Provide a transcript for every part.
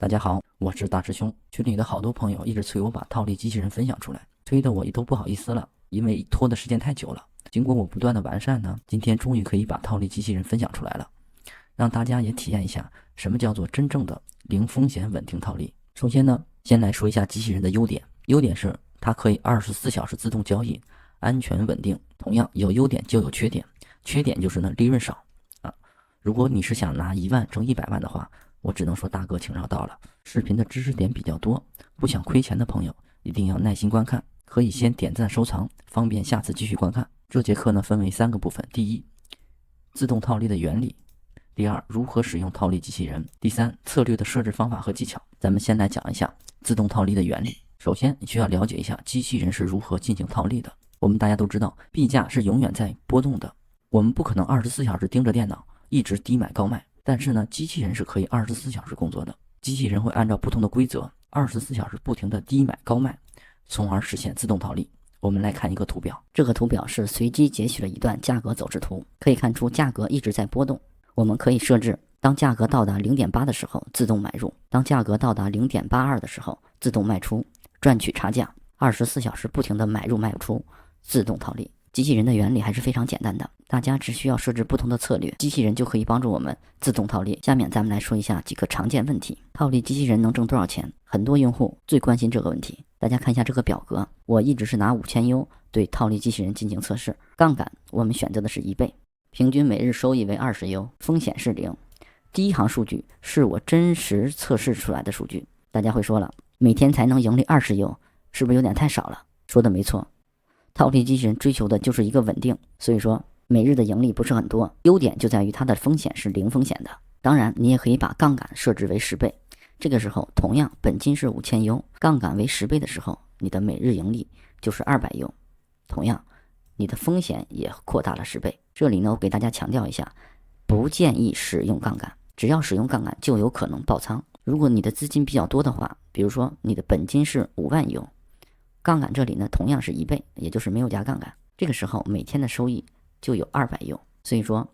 大家好，我是大师兄。群里的好多朋友一直催我把套利机器人分享出来，催得我都不好意思了，因为拖的时间太久了。经过我不断的完善呢，今天终于可以把套利机器人分享出来了，让大家也体验一下什么叫做真正的零风险稳定套利。首先呢，先来说一下机器人的优点。优点是它可以24小时自动交易，安全稳定。同样有优点就有缺点，缺点就是呢利润少啊。如果你是想拿1万挣100万的话，我只能说大哥请绕道了。视频的知识点比较多，不想亏钱的朋友一定要耐心观看，可以先点赞收藏，方便下次继续观看。这节课呢分为3个部分：第一，自动套利的原理；第二，如何使用套利机器人；第三，策略的设置方法和技巧。咱们先来讲一下自动套利的原理。首先，你需要了解一下机器人是如何进行套利的。我们大家都知道，币价是永远在波动的，我们不可能24小时盯着电脑一直低买高卖。但是呢，机器人是可以24小时工作的。机器人会按照不同的规则，24小时不停的低买高卖，从而实现自动套利。我们来看一个图表，这个图表是随机截取了一段价格走势图，可以看出价格一直在波动。我们可以设置，当价格到达 0.8 的时候自动买入，当价格到达 0.82 的时候自动卖出，赚取差价。24小时不停的买入卖出，自动套利。机器人的原理还是非常简单的，大家只需要设置不同的策略，机器人就可以帮助我们自动套利。下面咱们来说一下几个常见问题。套利机器人能挣多少钱？很多用户最关心这个问题。大家看一下这个表格，我一直是拿5000U 对套利机器人进行测试。杠杆我们选择的是1倍，平均每日收益为20U， 风险是0。第一行数据是我真实测试出来的数据。大家会说了，每天才能盈利20U， 是不是有点太少了？说的没错，套利机器人追求的就是一个稳定，所以说每日的盈利不是很多。优点就在于它的风险是0风险的。当然你也可以把杠杆设置为10倍，这个时候同样本金是5000U， 杠杆为10倍的时候，你的每日盈利就是200U， 同样你的风险也扩大了10倍。这里呢，我给大家强调一下，不建议使用杠杆，只要使用杠杆就有可能爆仓。如果你的资金比较多的话，比如说你的本金是5万U，杠杆这里呢同样是1倍，也就是没有加杠杆，这个时候每天的收益就有200U。所以说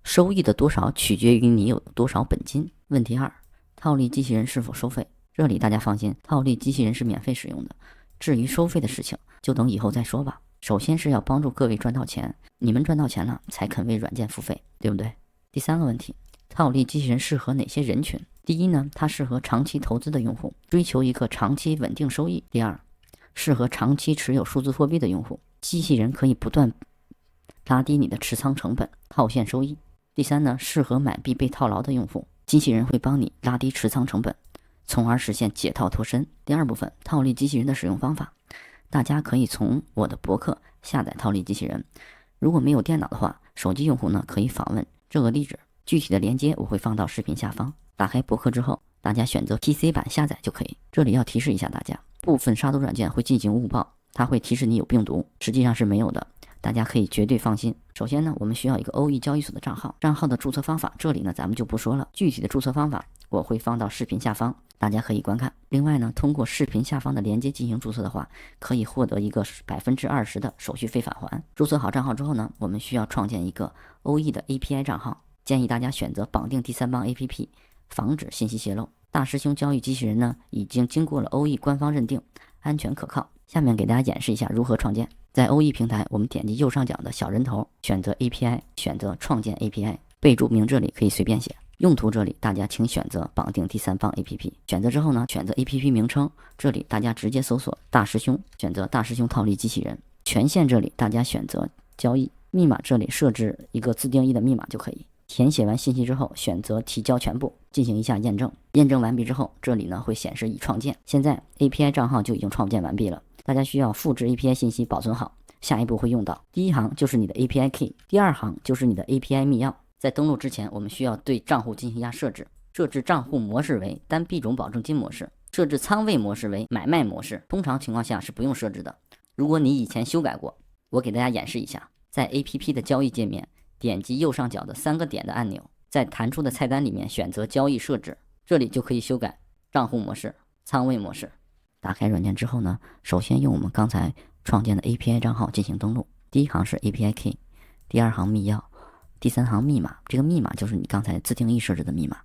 收益的多少取决于你有多少本金。问题2，套利机器人是否收费？这里大家放心，套利机器人是免费使用的，至于收费的事情就等以后再说吧。首先是要帮助各位赚到钱，你们赚到钱了才肯为软件付费，对不对？第3个问题，套利机器人适合哪些人群？第一呢，它适合长期投资的用户，追求一个长期稳定收益。第二，适合长期持有数字货币的用户，机器人可以不断拉低你的持仓成本，套现收益。第三呢，适合买币被套牢的用户，机器人会帮你拉低持仓成本，从而实现解套脱身。第二部分，套利机器人的使用方法，大家可以从我的博客下载套利机器人。如果没有电脑的话，手机用户呢可以访问这个地址，具体的链接我会放到视频下方。打开博客之后，大家选择 PC 版下载就可以。这里要提示一下大家，部分杀毒软件会进行误报，它会提示你有病毒，实际上是没有的，大家可以绝对放心。首先呢，我们需要一个 OE 交易所的账号，账号的注册方法这里呢咱们就不说了，具体的注册方法我会放到视频下方，大家可以观看。另外呢，通过视频下方的链接进行注册的话，可以获得一个20%的手续费返还。注册好账号之后呢，我们需要创建一个 OE 的 API 账号，建议大家选择绑定第三方 APP， 防止信息泄露。大师兄交易机器人呢已经经过了 OE 官方认定，安全可靠。下面给大家演示一下如何创建。在 OE 平台，我们点击右上角的小人头，选择 API， 选择创建 API， 备注名这里可以随便写，用途这里大家请选择绑定第三方 APP。 选择之后呢，选择 APP 名称，这里大家直接搜索大师兄，选择大师兄套利机器人。权限这里大家选择交易，密码这里设置一个自定义的密码就可以。填写完信息之后，选择提交全部，进行一下验证。验证完毕之后，这里呢会显示已创建。现在 API 账号就已经创建完毕了，大家需要复制 API 信息保存好，下一步会用到。第一行就是你的 API key， 第二行就是你的 API 密钥。在登录之前，我们需要对账户进行一下设置，设置账户模式为单币种保证金模式，设置仓位模式为买卖模式。通常情况下是不用设置的，如果你以前修改过，我给大家演示一下。在 APP 的交易界面，点击右上角的3个点的按钮，在弹出的菜单里面选择交易设置，这里就可以修改账户模式、仓位模式。打开软件之后呢，首先用我们刚才创建的 API 账号进行登录。第一行是 API key， 第二行密钥，第三行密码，这个密码就是你刚才自定义设置的密码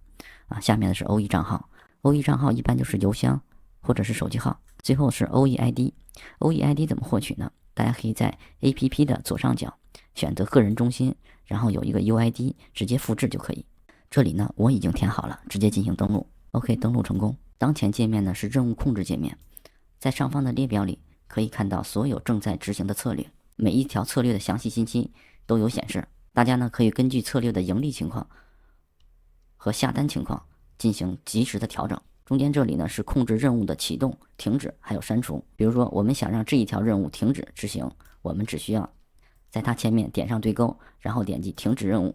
啊。下面的是 OE 账号， OE 账号一般就是邮箱或者是手机号，最后是 OEID。OEID 怎么获取呢？大家可以在 APP 的左上角选择个人中心，然后有一个 UID， 直接复制就可以。这里呢我已经填好了，直接进行登录。OK， 登录成功。当前界面呢是任务控制界面，在上方的列表里可以看到所有正在执行的策略，每一条策略的详细信息都有显示。大家呢可以根据策略的盈利情况和下单情况进行及时的调整。中间这里呢是控制任务的启动、停止还有删除。比如说我们想让这一条任务停止执行，我们只需要在它前面点上对勾，然后点击停止任务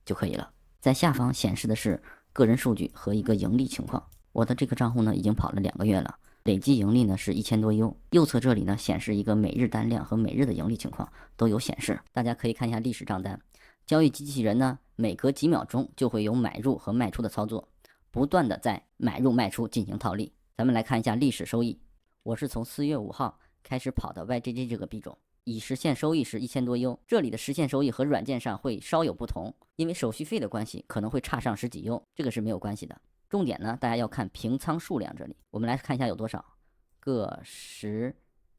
就可以了。在下方显示的是个人数据和一个盈利情况。我的这个账户呢已经跑了2个月了，累计盈利呢是1000多 U。右侧这里呢显示一个每日单量和每日的盈利情况都有显示，大家可以看一下历史账单。交易机器人呢每隔几秒钟就会有买入和卖出的操作，不断的在买入卖出进行套利。咱们来看一下历史收益，我是从4月5号开始跑的 YJJ 这个币种，已实现收益是1000多 U。这里的实现收益和软件上会稍有不同，因为手续费的关系可能会差上10几 U， 这个是没有关系的。重点呢大家要看平仓数量，这里我们来看一下有多少，个10、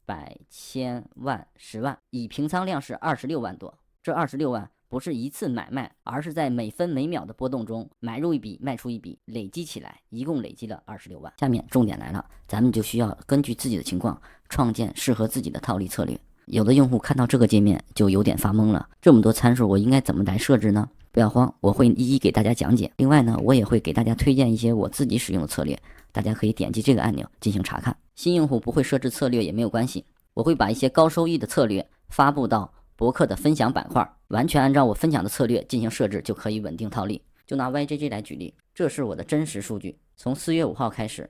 100、1000、万、10万，已平仓量是26万多。这26万不是一次买卖，而是在每分每秒的波动中买入一笔卖出一笔，累积起来一共累积了26万。下面重点来了，咱们就需要根据自己的情况创建适合自己的套利策略。有的用户看到这个界面就有点发懵了，这么多参数我应该怎么来设置呢？不要慌，我会一一给大家讲解。另外呢，我也会给大家推荐一些我自己使用的策略，大家可以点击这个按钮进行查看。新用户不会设置策略也没有关系，我会把一些高收益的策略发布到博客的分享板块，完全按照我分享的策略进行设置，就可以稳定套利。就拿 YJJ 来举例，这是我的真实数据，从4月5号开始，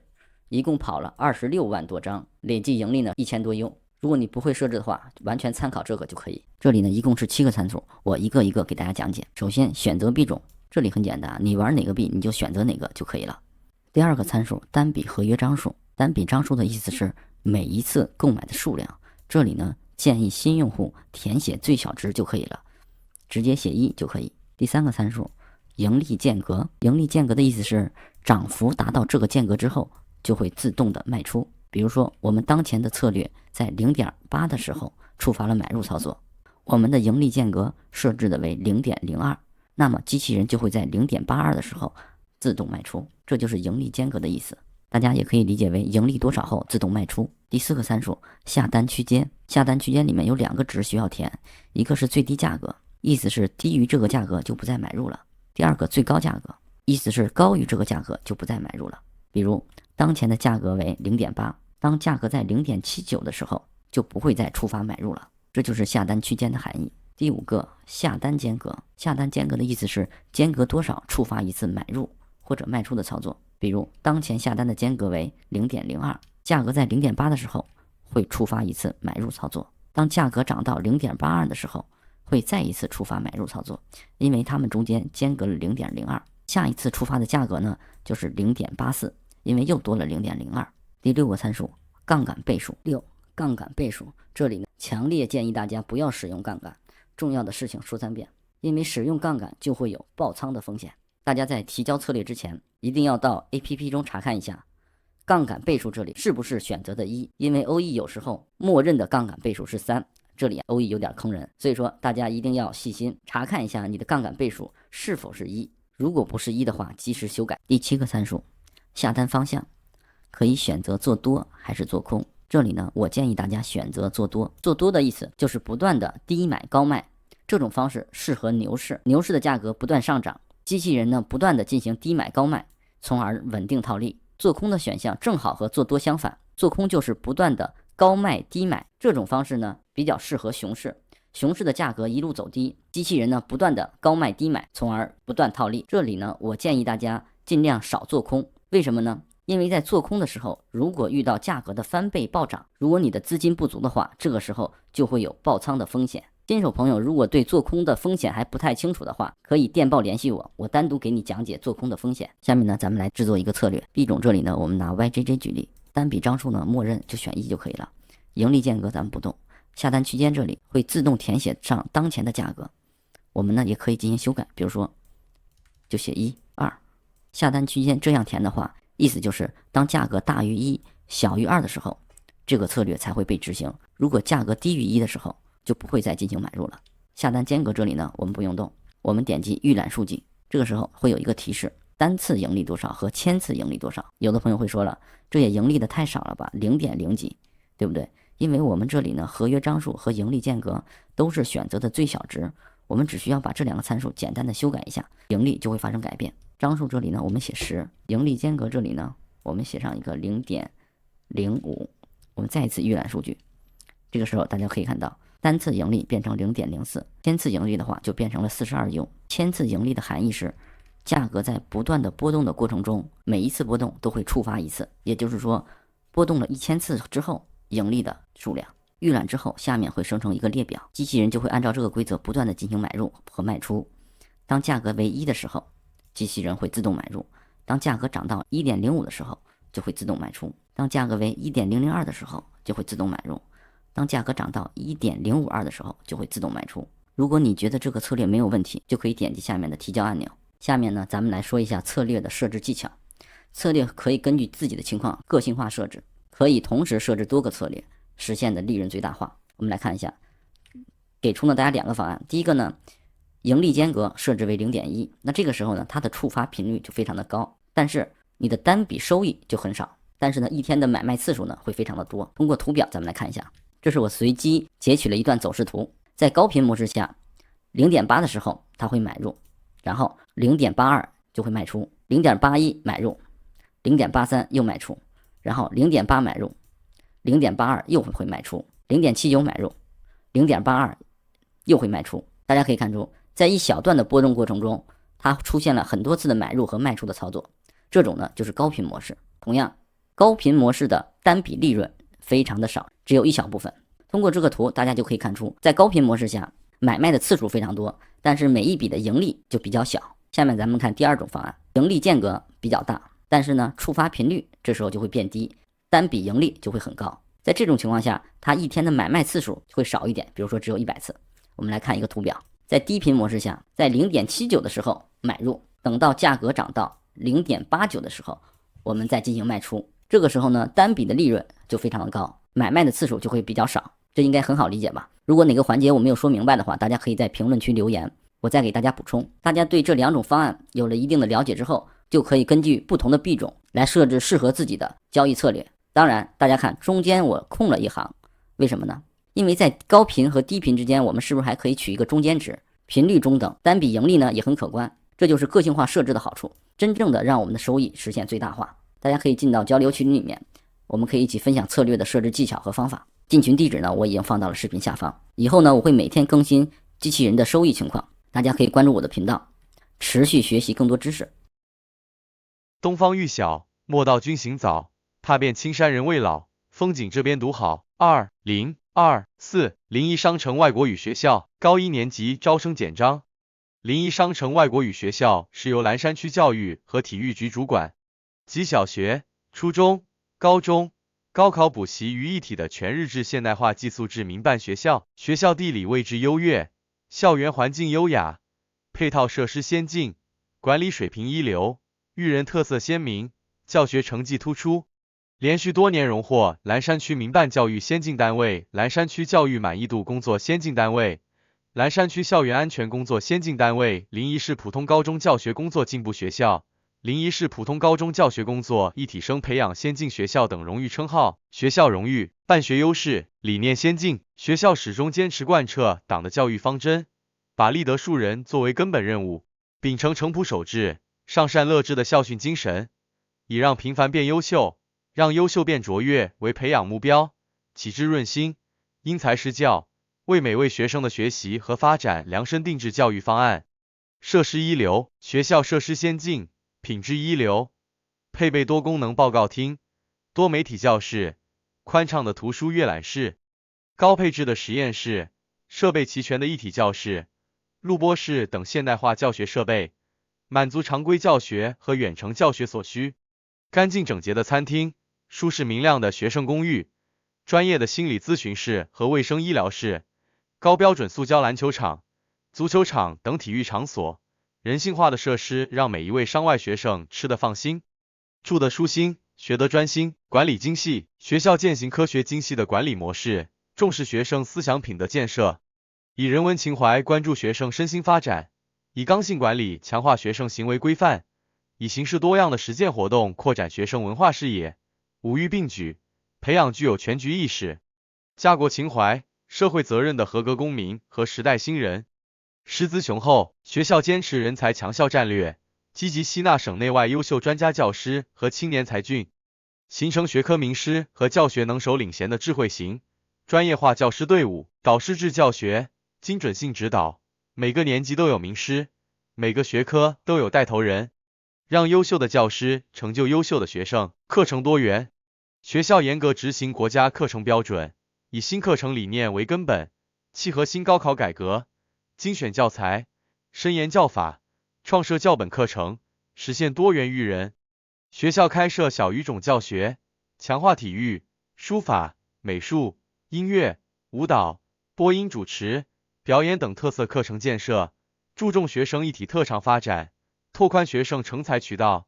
一共跑了26万多张，累计盈利呢1000多 U。如果你不会设置的话，完全参考这个就可以。这里呢一共是7个参数，我一个一个给大家讲解。首先选择币种，这里很简单，你玩哪个币你就选择哪个就可以了。第二个参数，单笔合约张数。单笔张数的意思是每一次购买的数量，这里呢建议新用户填写最小值就可以了，直接写1就可以。第三个参数，盈利间隔。盈利间隔的意思是涨幅达到这个间隔之后就会自动的卖出。比如说我们当前的策略在 0.8 的时候触发了买入操作，我们的盈利间隔设置的为 0.02， 那么机器人就会在 0.82 的时候自动卖出，这就是盈利间隔的意思。大家也可以理解为盈利多少后自动卖出。第4个参数，下单区间。下单区间里面有2个值需要填，一个是最低价格，意思是低于这个价格就不再买入了。第二个最高价格，意思是高于这个价格就不再买入了。比如当前的价格为 0.8， 当价格在 0.79 的时候就不会再触发买入了，这就是下单区间的含义。第5个，下单间隔。下单间隔的意思是间隔多少触发一次买入或者卖出的操作。比如当前下单的间隔为 0.02， 价格在 0.8 的时候会触发一次买入操作，当价格涨到 0.82 的时候会再一次触发买入操作，因为它们中间间隔了 0.02， 下一次触发的价格呢就是 0.84， 因为又多了 0.02。 第6个参数，杠杆倍数。6，杠杆倍数。这里呢强烈建议大家不要使用杠杆，重要的事情说3遍，因为使用杠杆就会有爆仓的风险。大家在提交策略之前一定要到 APP 中查看一下杠杆倍数这里是不是选择的1，因为 OE 有时候默认的杠杆倍数是3，这里 OE 有点坑人，所以说大家一定要细心查看一下你的杠杆倍数是否是1，如果不是1的话及时修改。第7个参数，下单方向。可以选择做多还是做空，这里呢我建议大家选择做多。做多的意思就是不断的低买高卖，这种方式适合牛市，牛市的价格不断上涨，机器人呢不断的进行低买高卖，从而稳定套利。做空的选项正好和做多相反，做空就是不断的高卖低买，这种方式呢比较适合熊市，熊市的价格一路走低，机器人呢不断的高卖低买，从而不断套利。这里呢我建议大家尽量少做空，为什么呢？因为在做空的时候，如果遇到价格的翻倍暴涨，如果你的资金不足的话，这个时候就会有爆仓的风险。新手朋友如果对做空的风险还不太清楚的话，可以电报联系我，我单独给你讲解做空的风险。下面呢咱们来制作一个策略。币种这里呢我们拿 YJJ 举例，单笔张数呢默认就选1就可以了，盈利间隔咱们不动，下单区间这里会自动填写上当前的价格，我们呢也可以进行修改，比如说就写1、2、下单区间这样填的话，意思就是当价格大于1小于2的时候，这个策略才会被执行。如果价格低于1的时候，就不会再进行买入了。下单间隔这里呢，我们不用动，我们点击预览数据，这个时候会有一个提示，单次盈利多少和千次盈利多少。有的朋友会说了，这也盈利的太少了吧，0.0几，对不对？因为我们这里呢，合约张数和盈利间隔都是选择的最小值，我们只需要把这两个参数简单的修改一下，盈利就会发生改变。张数这里呢，我们写10，盈利间隔这里呢，我们写上一个0.05。我们再一次预览数据，这个时候大家可以看到，单次盈利变成0.04，千次盈利的话就变成了42U。千次盈利的含义是，价格在不断的波动的过程中，每一次波动都会触发一次，也就是说，波动了1000次之后，盈利的数量。预览之后，下面会生成一个列表，机器人就会按照这个规则不断的进行买入和卖出。当价格为1的时候，机器人会自动买入；当价格涨到1.05的时候，就会自动卖出；当价格为1.002的时候，就会自动买入；当价格涨到1.052的时候，就会自动卖出。如果你觉得这个策略没有问题，就可以点击下面的提交按钮。下面呢，咱们来说一下策略的设置技巧。策略可以根据自己的情况个性化设置，可以同时设置多个策略，实现的利润最大化。我们来看一下，给出了大家2个方案。第一个呢，盈利间隔设置为0.1，那这个时候呢，它的触发频率就非常的高，但是你的单笔收益就很少，但是呢，一天的买卖次数呢会非常的多。通过图表咱们来看一下，这是我随机截取了一段走势图，在高频模式下，0.8的时候它会买入，然后0.82就会卖出，0.81买入，0.83又卖出，然后0.8买入，0.82又会卖出，0.79买入，0.82又会卖出。大家可以看出，在一小段的波动过程中，它出现了很多次的买入和卖出的操作，这种呢就是高频模式。同样，高频模式的单笔利润非常的少，只有一小部分。通过这个图，大家就可以看出，在高频模式下，买卖的次数非常多，但是每一笔的盈利就比较小。下面咱们看第2种方案，盈利间隔比较大，但是呢，触发频率这时候就会变低，单笔盈利就会很高。在这种情况下，它一天的买卖次数会少一点，比如说只有100次。我们来看一个图表，在低频模式下，在0.79的时候买入，等到价格涨到0.89的时候，我们再进行卖出。这个时候呢，单笔的利润就非常的高，买卖的次数就会比较少。这应该很好理解吧？如果哪个环节我没有说明白的话，大家可以在评论区留言，我再给大家补充。大家对这2种方案有了一定的了解之后，就可以根据不同的币种来设置适合自己的交易策略。当然，大家看中间我空了一行，为什么呢？因为在高频和低频之间，我们是不是还可以取一个中间值，频率中等，单笔盈利呢也很可观。这就是个性化设置的好处，真正的让我们的收益实现最大化。大家可以进到交流群里面，我们可以一起分享策略的设置技巧和方法。进群地址呢，我已经放到了视频下方。以后呢，我会每天更新机器人的收益情况，大家可以关注我的频道，持续学习更多知识。东方欲晓，莫道君行早，踏遍青山人未老，风景这边独好。202401商城外国语学校高1年级招生简章。01商城外国语学校是由蓝山区教育和体育局主管，集小学、初中、高中、高考补习于一体的全日制现代化寄宿制民办学校。学校地理位置优越，校园环境优雅，配套设施先进，管理水平一流，育人特色鲜明，教学成绩突出，连续多年荣获蓝山区民办教育先进单位、蓝山区教育满意度工作先进单位、蓝山区校园安全工作先进单位、临沂市普通高中教学工作进步学校、临沂市普通高中教学工作一体生培养先进学校等荣誉称号。学校荣誉、办学优势、理念先进，学校始终坚持贯彻党的教育方针，把立德树人作为根本任务，秉承诚朴守志、上善乐智的校训精神，以让平凡变优秀，让优秀变卓越为培养目标，启智润心，因材施教，为每位学生的学习和发展量身定制教育方案。设施一流，学校设施先进，品质一流，配备多功能报告厅、多媒体教室、宽敞的图书阅览室、高配置的实验室、设备齐全的一体教室、录播室等现代化教学设备，满足常规教学和远程教学所需。干净整洁的餐厅、舒适明亮的学生公寓、专业的心理咨询室和卫生医疗室、高标准塑胶篮球场、足球场等体育场所、人性化的设施让每一位商外学生吃得放心，住得舒心，学得专心，管理精细。学校践行科学精细的管理模式，重视学生思想品德建设，以人文情怀关注学生身心发展，以刚性管理强化学生行为规范，以形式多样的实践活动扩展学生文化视野，五育并举，培养具有全局意识、家国情怀、社会责任的合格公民和时代新人。师资雄厚，学校坚持人才强校战略，积极吸纳省内外优秀专家教师和青年才俊，形成学科名师和教学能手领衔的智慧型、专业化教师队伍，导师制教学，精准性指导，每个年级都有名师，每个学科都有带头人，让优秀的教师成就优秀的学生。课程多元，学校严格执行国家课程标准，以新课程理念为根本，契合新高考改革，精选教材，深研教法，创设教本课程，实现多元育人。学校开设小语种教学，强化体育、书法、美术、音乐、舞蹈、播音主持、表演等特色课程建设，注重学生一体特长发展，拓宽学生成才渠道，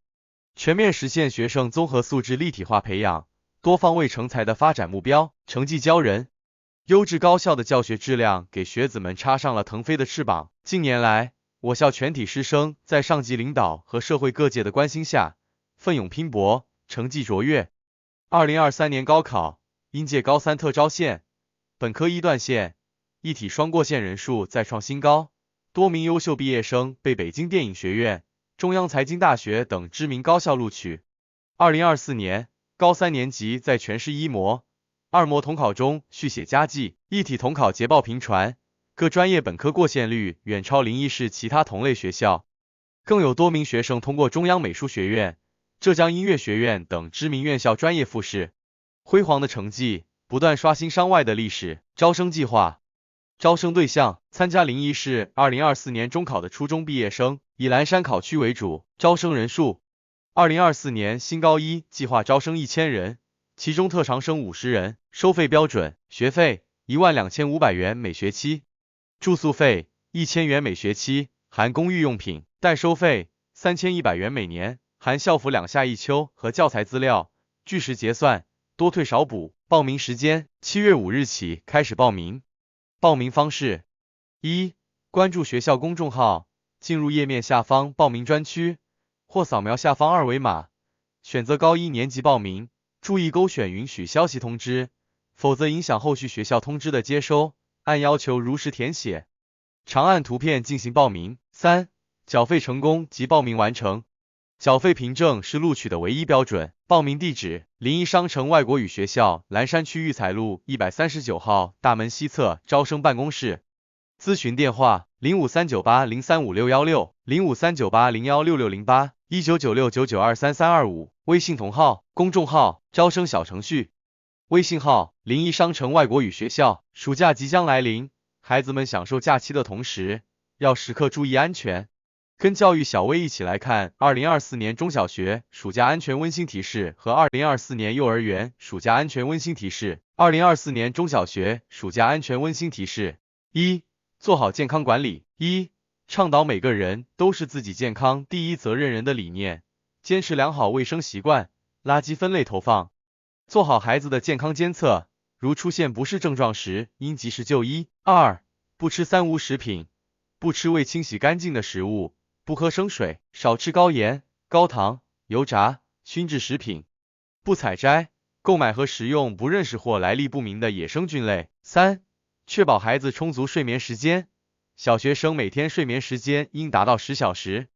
全面实现学生综合素质立体化培养，多方位成才的发展目标。成绩骄人，优质高效的教学质量给学子们插上了腾飞的翅膀。近年来，我校全体师生在上级领导和社会各界的关心下，奋勇拼搏，成绩卓越。2023年高考，应届高三特招线、本科一段线、一体双过线人数再创新高，多名优秀毕业生被北京电影学院、中央财经大学等知名高校录取。2024年，高三年级在全市一模、二模统考中续写佳绩，一体统考捷报频传，各专业本科过线率远超临沂市其他同类学校，更有多名学生通过中央美术学院、浙江音乐学院等知名院校专业复试，辉煌的成绩不断刷新商外的历史。招生计划，招生对象，参加临沂市2024年中考的初中毕业生，以蓝山考区为主。招生人数，2024年新高一计划招生1000人，其中特长生50人。收费标准，学费12500元每学期，住宿费1000元每学期，含公寓用品，代收费3100元每年，含校服2夏1秋和教材资料，据实结算，多退少补。报名时间，7月5日起开始报名。报名方式：1. 关注学校公众号，进入页面下方报名专区，或扫描下方二维码，选择高一年级报名，注意勾选允许消息通知，否则影响后续学校通知的接收，按要求如实填写，长按图片进行报名。3. 缴费成功即报名完成，缴费凭证是录取的唯一标准。报名地址：临沂商城外国语学校蓝山区育才路139号大门西侧招生办公室。咨询电话：05398035616、05398016608、199699233325。微信同号，公众号：招生小程序。微信号：临沂商城外国语学校。暑假即将来临，孩子们享受假期的同时，要时刻注意安全。跟教育小薇一起来看2024年中小学暑假安全温馨提示和2024年幼儿园暑假安全温馨提示。2024年中小学暑假安全温馨提示： 1. 做好健康管理。1. 倡导每个人都是自己健康第一责任人的理念，坚持良好卫生习惯，垃圾分类投放，做好孩子的健康监测，如出现不适症状时应及时就医。 2. 不吃三无食品，不吃未清洗干净的食物，不喝生水，少吃高盐、高糖、油炸、熏制食品，不采摘、购买和食用不认识或来历不明的野生菌类。 3. 确保孩子充足睡眠时间，小学生每天睡眠时间应达到10小时，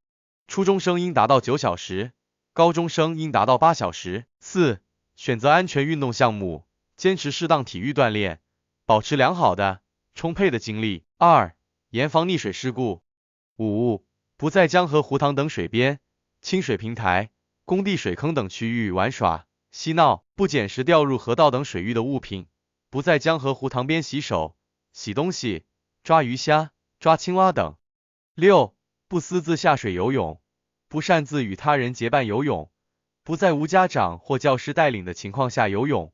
初中生应达到9小时，高中生应达到8小时。 4. 选择安全运动项目，坚持适当体育锻炼，保持良好的、充沛的精力。 2. 严防溺水事故。 5. 不在江河湖塘等水边、清水平台、工地水坑等区域玩耍、嬉闹，不捡拾掉入河道等水域的物品，不在江河湖塘边洗手、洗东西、抓鱼虾、抓青蛙等。 6. 不私自下水游泳，不擅自与他人结伴游泳，不在无家长或教师带领的情况下游泳，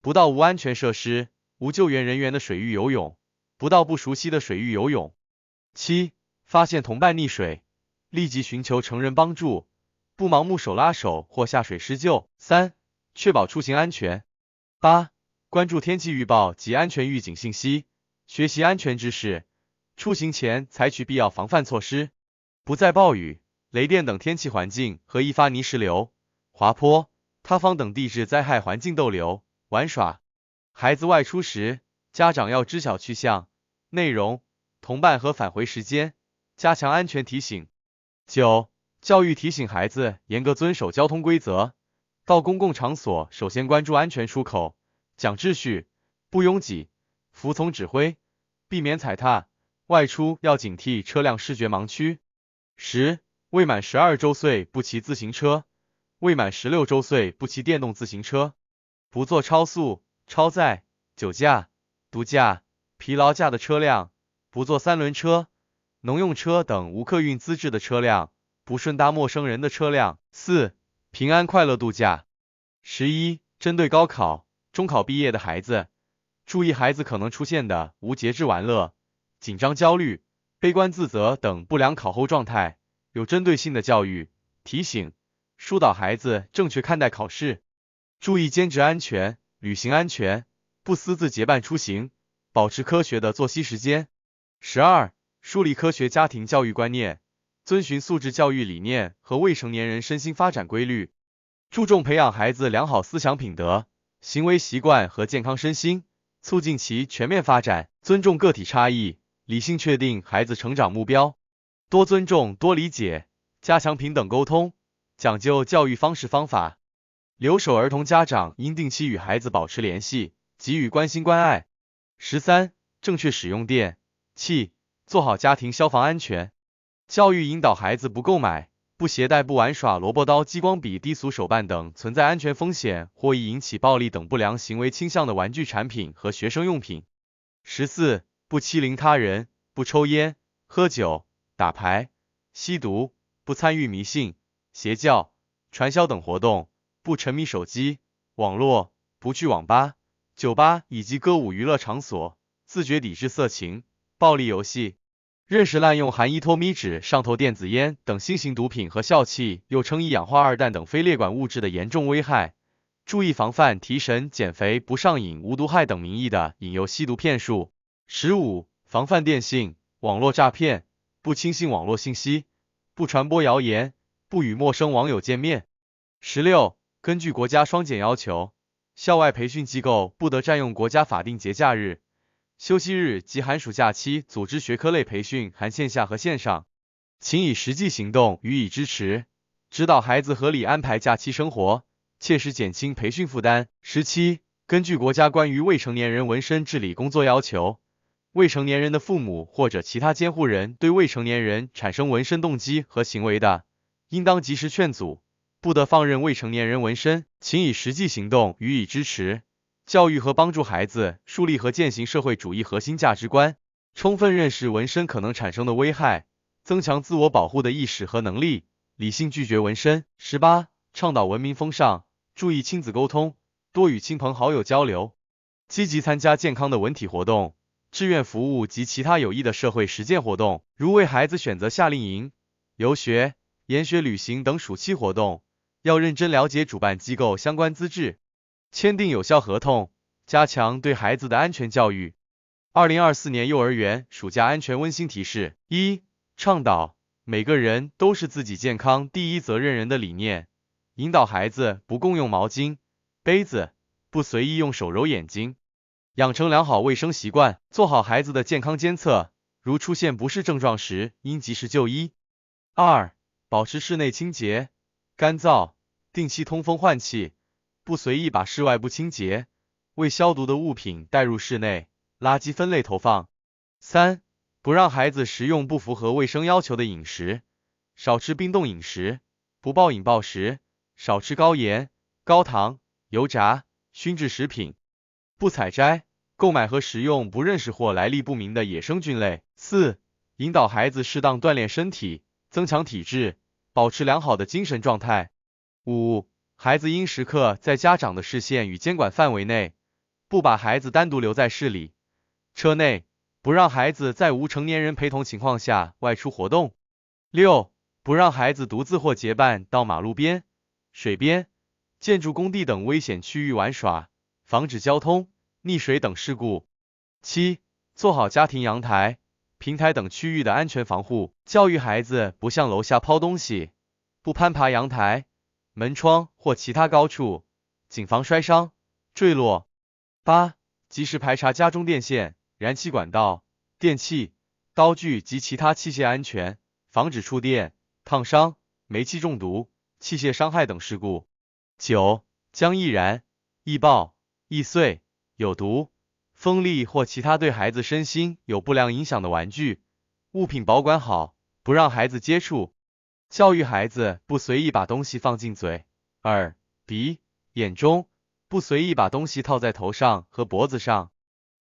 不到无安全设施、无救援人员的水域游泳，不到不熟悉的水域游泳。 7. 发现同伴溺水，立即寻求成人帮助，不盲目手拉手或下水施救。3. 确保出行安全。8. 关注天气预报及安全预警信息，学习安全知识，出行前采取必要防范措施，不在暴雨、雷电等天气环境和易发泥石流、滑坡、塌方等地质灾害环境逗留、玩耍。孩子外出时，家长要知晓去向、内容、同伴和返回时间，加强安全提醒。9. 教育提醒孩子严格遵守交通规则，到公共场所首先关注安全出口，讲秩序，不拥挤，服从指挥，避免踩踏。外出要警惕车辆视觉盲区。10. 未满12周岁不骑自行车，未满16周岁不骑电动自行车，不坐超速、超载、酒驾、毒驾、疲劳驾的车辆，不坐三轮车、农用车等无客运资质的车辆，不顺搭陌生人的车辆。4. 平安快乐度假。11. 针对高考、中考毕业的孩子，注意孩子可能出现的无节制玩乐、紧张焦虑、悲观自责等不良考后状态，有针对性的教育、提醒、疏导孩子正确看待考试，注意兼职安全、旅行安全，不私自结伴出行，保持科学的作息时间。12. 树立科学家庭教育观念，遵循素质教育理念和未成年人身心发展规律，注重培养孩子良好思想品德、行为习惯和健康身心，促进其全面发展，尊重个体差异，理性确定孩子成长目标，多尊重多理解，加强平等沟通，讲究教育方式方法。留守儿童家长应定期与孩子保持联系，给予关心关爱。13. 正确使用电、气，做好家庭消防安全。教育引导孩子不购买、不携带、不玩耍萝卜刀、激光笔、低俗手办等存在安全风险或易引起暴力等不良行为倾向的玩具产品和学生用品。14. 不欺凌他人，不抽烟、喝酒、打牌、吸毒，不参与迷信、邪教、传销等活动，不沉迷手机、网络，不去网吧、酒吧以及歌舞娱乐场所，自觉抵制色情、暴力游戏。认识滥用含依托咪酯、上头电子烟等新型毒品和笑气，又称一氧化二氮等非列管物质的严重危害，注意防范提神、减肥、不上瘾、无毒害等名义的引诱吸毒骗术。15. 防范电信、网络诈骗，不轻信网络信息，不传播谣言，不与陌生网友见面。16. 根据国家双减要求，校外培训机构不得占用国家法定节假日、休息日及寒暑假期组织学科类培训，含线下和线上，请以实际行动予以支持，指导孩子合理安排假期生活，切实减轻培训负担。17. 根据国家关于未成年人纹身治理工作要求，未成年人的父母或者其他监护人对未成年人产生纹身动机和行为的，应当及时劝阻，不得放任未成年人纹身，请以实际行动予以支持。教育和帮助孩子树立和践行社会主义核心价值观，充分认识纹身可能产生的危害，增强自我保护的意识和能力，理性拒绝纹身。18. 倡导文明风尚，注意亲子沟通，多与亲朋好友交流，积极参加健康的文体活动、志愿服务及其他有益的社会实践活动，如为孩子选择夏令营、游学、研学旅行等暑期活动，要认真了解主办机构相关资质，签订有效合同，加强对孩子的安全教育。2024年幼儿园暑假安全温馨提示： 1. 倡导每个人都是自己健康第一责任人的理念，引导孩子不共用毛巾、杯子，不随意用手揉眼睛，养成良好卫生习惯，做好孩子的健康监测，如出现不适症状时，应及时就医。2. 保持室内清洁、干燥，定期通风换气，不随意把室外不清洁、未消毒的物品带入室内，垃圾分类投放。3. 不让孩子食用不符合卫生要求的饮食，少吃冰冻饮食，不暴饮暴食，少吃高盐、高糖、油炸、熏制食品，不采摘、购买和食用不认识或来历不明的野生菌类。4. 引导孩子适当锻炼身体，增强体质，保持良好的精神状态。5. 孩子应时刻在家长的视线与监管范围内，不把孩子单独留在室里、车内，不让孩子在无成年人陪同情况下外出活动。6. 不让孩子独自或结伴到马路边、水边、建筑工地等危险区域玩耍，防止交通、溺水等事故。7. 做好家庭阳台、平台等区域的安全防护，教育孩子不向楼下抛东西，不攀爬阳台、门窗或其他高处，谨防摔伤、坠落。8. 及时排查家中电线、燃气管道、电器、刀具及其他器械安全，防止触电、烫伤、煤气中毒、器械伤害等事故。9. 将易燃、易爆、易碎、有毒、锋利或其他对孩子身心有不良影响的玩具、物品保管好，不让孩子接触。教育孩子不随意把东西放进嘴、耳、鼻、眼中，不随意把东西套在头上和脖子上。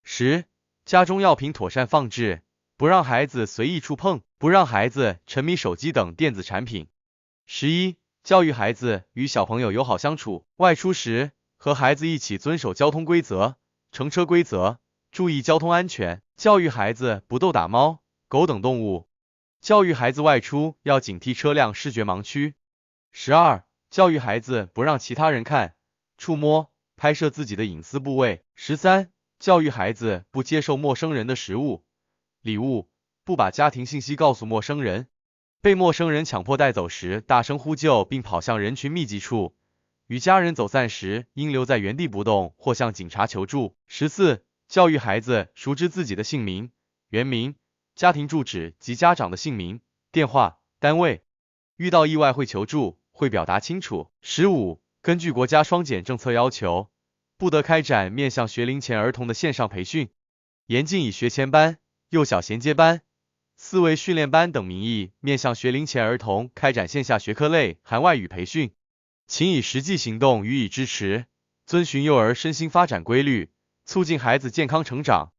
10. 家中药品妥善放置，不让孩子随意触碰，不让孩子沉迷手机等电子产品。11. 教育孩子与小朋友友好相处，外出时和孩子一起遵守交通规则、乘车规则，注意交通安全。教育孩子不逗打猫、狗等动物。教育孩子外出要警惕车辆视觉盲区。12. 教育孩子不让其他人看、触摸、拍摄自己的隐私部位。13. 教育孩子不接受陌生人的食物、礼物，不把家庭信息告诉陌生人。被陌生人强迫带走时，大声呼救并跑向人群密集处。与家人走散时，应留在原地不动或向警察求助。14. 教育孩子熟知自己的姓名、原名、家庭住址及家长的姓名、电话、单位。遇到意外会求助，会表达清楚。15. 根据国家双减政策要求，不得开展面向学龄前儿童的线上培训，严禁以学前班、幼小衔接班、思维训练班等名义面向学龄前儿童开展线下学科类含外语培训，请以实际行动予以支持，遵循幼儿身心发展规律，促进孩子健康成长。